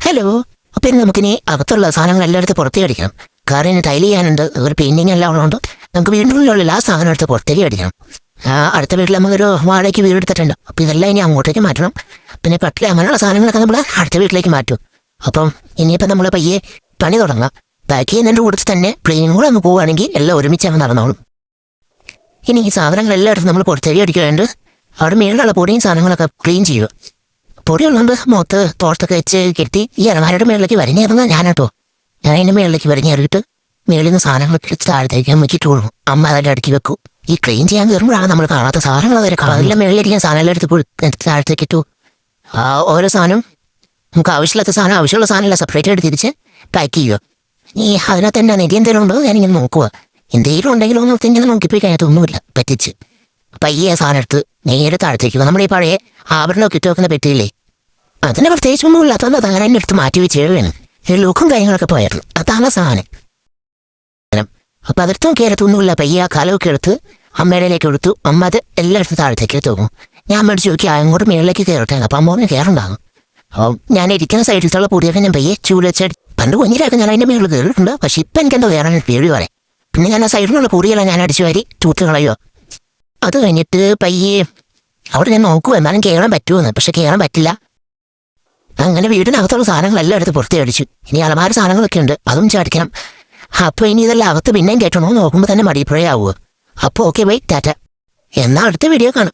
Hello. അപ്പം ഇനി നമുക്കിനി അകത്തുള്ള സാധനങ്ങൾ എല്ലായിടത്തും പുറത്തേക്ക് അടിക്കണം. കാരണം ഇനി ടൈൽ ചെയ്യാനുണ്ട്, ഒരു പെയിൻറ്റിങ് എല്ലാം ഉള്ളതുകൊണ്ട് നമുക്ക് വീടിനുള്ളിലുള്ള ആ സാധനം എടുത്ത് പുറത്തേക്ക് അടിക്കണം. അടുത്ത വീട്ടിൽ നമുക്കൊരു വാടകയ്ക്ക് വീട് എടുത്തിട്ടുണ്ട്. അപ്പം ഇതെല്ലാം ഇനി അങ്ങോട്ടേക്ക് മാറ്റണം. പിന്നെ കട്ടിൽ അങ്ങനെയുള്ള സാധനങ്ങളൊക്കെ നമ്മൾ അടുത്ത വീട്ടിലേക്ക് മാറ്റും. അപ്പം ഇനിയിപ്പം നമ്മൾ പയ്യെ പണി തുടങ്ങാം. ബാക്കി ചെയ്യുന്നതിൻ്റെ കൂടെ തന്നെ പ്ലെയിനും കൂടെ അങ്ങ് പോവുകയാണെങ്കിൽ എല്ലാം ഒരുമിച്ച് അങ്ങ് നടന്നോളും. ഇനി ഈ സാധനങ്ങൾ എല്ലായിടത്തും നമ്മൾ പുറത്തേക്ക് അടിക്കാണ്ട് അവിടെ മേളിലുള്ള പൊടിയും സാധനങ്ങളൊക്കെ ക്ലീൻ ചെയ്യുക. പൊടിയുള്ളതുകൊണ്ട് മുഖത്ത് തോർത്തൊക്കെ വെച്ച് കെട്ടി ഈ അലമാരയുടെ മേളിലേക്ക് വരഞ്ഞേറുന്ന ഞാനാട്ടോ. ഞാൻ അതിൻ്റെ മേളിലേക്ക് വരഞ്ഞേറിയിട്ട് മേളിൽ നിന്ന് സാധനങ്ങളൊക്കെ താഴത്തേക്ക് വെച്ചിട്ട് കൊടുക്കും. അമ്മ അതെല്ലാം അടുക്കി വെക്കും. ഈ ക്ലീൻ ചെയ്യാൻ കയറുമ്പോഴാണ് നമ്മൾ കാണാത്ത സാധനങ്ങൾ വരെ കളറിലെ മേളിലിരിക്കാൻ സാധനമെല്ലാം എടുത്ത് താഴത്തേക്ക് ഇട്ടു. ഓരോ സാധനം നമുക്ക് ആവശ്യമില്ലാത്ത സാധനം ആവശ്യമുള്ള സാധനമെല്ലാം സെപ്പറേറ്റ് ആയിട്ട് തിരിച്ച് പാക്ക് ചെയ്യുക. ഈ അതിനകത്ത് തന്നെ നെരി എന്തെങ്കിലും ഉണ്ടോ ഞാനിങ്ങനെ നോക്കുക. എന്തെങ്കിലും ഉണ്ടെങ്കിലും ഒന്ന് ഇങ്ങനെ നോക്കിപ്പോയി കഴിഞ്ഞാൽ പറ്റിച്ച് പയ്യെ സാധനം എടുത്ത് നേരെ താഴത്തേക്ക് നമ്മുടെ ഈ പഴയ ആഭരണമൊക്കെ ഇട്ട് വെക്കുന്ന പെട്ടിയില്ലേ, അതിന് പ്രത്യേകിച്ചൊന്നും ഇല്ലാത്തതുകൊണ്ട് അതങ്ങനെ തന്നെ എടുത്ത് മാറ്റി വെച്ച് എഴുതാണ്. ലുക്കും കാര്യങ്ങളൊക്കെ പോയായിരുന്നു. അതാണ് സാധനം. അപ്പം അതിർത്തും കയറത്തൊന്നുമില്ല. പയ്യെ ആ കാലമൊക്കെ എടുത്ത് അമ്മയുടെയിലേക്ക് എടുത്തു. അമ്മ അത് എല്ലാം എടുത്ത് താഴത്തേക്ക് തോന്നും. ഞാൻ മേടിച്ച് നോക്കി അങ്ങോട്ട് മേളിലേക്ക് കയറട്ടെ. അപ്പം അമ്മ കയറുണ്ടാകും. അപ്പം ഞാൻ ഇരിക്കുന്ന സൈഡിലുള്ള പൊടിയൊക്കെ ഞാൻ പയ്യെ ചൂട് വെച്ച് പണ്ട് കുഞ്ഞിലൊക്കെ ഞാൻ അതിൻ്റെ മേളിൽ കയറിയിട്ടുണ്ട്. പക്ഷെ ഇപ്പം എനിക്കെന്തോ കയറാൻ പേടി പറയാം. പിന്നെ ഞാൻ ആ സൈഡിലുള്ള പൊടിയെല്ലാം ഞാൻ അടിച്ചു വാരി തൂത്ത് കളയുക. അത് കഴിഞ്ഞിട്ട് പയ്യെ അവിടെ ഞാൻ നോക്കുക എന്നാലും കയറാൻ പറ്റുമെന്ന്. പക്ഷെ കയറാൻ പറ്റില്ല. അങ്ങനെ വീടിനകത്തുള്ള സാധനങ്ങളെല്ലാം എടുത്ത് പുറത്തേ അടിച്ചു. ഇനി അലമാര സാധനങ്ങളൊക്കെ ഉണ്ട്, അതും ചാടിക്കണം. അപ്പോൾ ഇനി ഇതെല്ലാം അകത്ത് പിന്നെയും കേട്ടണോ നോക്കുമ്പോൾ തന്നെ മടിപ്പുഴയാവുക. അപ്പോൾ ഓക്കെ ബൈ ടാറ്റ. എന്നാൽ അടുത്ത വീഡിയോ കാണും.